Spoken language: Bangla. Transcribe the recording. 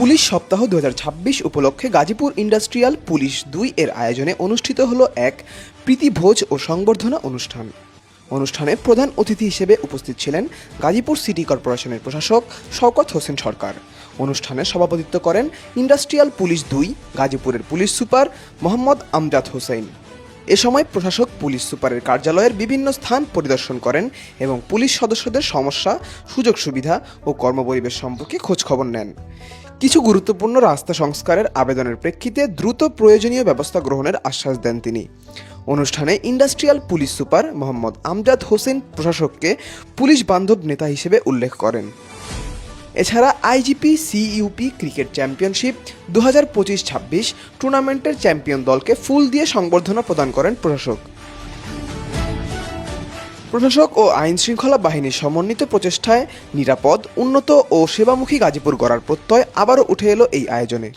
পুলিশ সপ্তাহ 2026 উপলক্ষে গাজীপুর ইন্ডাস্ট্রিয়াল পুলিশ 2 এর আয়োজনে অনুষ্ঠিত হলো এক প্রীতিভোজ ও সংবর্ধনা অনুষ্ঠান। অনুষ্ঠানে প্রধান অতিথি হিসেবে উপস্থিত ছিলেন গাজীপুর সিটি কর্পোরেশনের প্রশাসক শওকত হোসেন সরকার। অনুষ্ঠানে সভাপতিত্ব করেন ইন্ডাস্ট্রিয়াল পুলিশ 2 গাজীপুরের পুলিশ সুপার মোহাম্মদ আমজাদ হোসেন। এ সময় প্রশাসক পুলিশ সুপারের কার্যালয়ের বিভিন্ন স্থান পরিদর্শন করেন এবং পুলিশ সদস্যদের সমস্যা, সুযোগ সুবিধা ও কর্মপরিবেশ সম্পর্কে খোঁজখবর নেন। কিছু গুরুত্বপূর্ণ রাস্তা সংস্কারের আবেদনের প্রেক্ষিতে দ্রুত প্রয়োজনীয় ব্যবস্থা গ্রহণের আশ্বাস দেন তিনি। অনুষ্ঠানে industrial police super Mohammad Amjad Hossain প্রশাসককে পুলিশ বান্ধব নেতা হিসেবে উল্লেখ করেন। এছাড়া আইজিপি সিইউপি ক্রিকেট চ্যাম্পিয়নশিপ 2025-26 টুর্নামেন্টের চ্যাম্পিয়ন দলকে ফুল দিয়ে সংবর্ধনা প্রদান করেন প্রশাসক ও আইন শৃঙ্খলা বাহিনীর সমন্বিত প্রচেষ্টায় নিরাপদ, উন্নত ও সেবামুখী গাজীপুর গড়ার প্রত্যয় আবারও উঠে এলো এই আয়োজনে।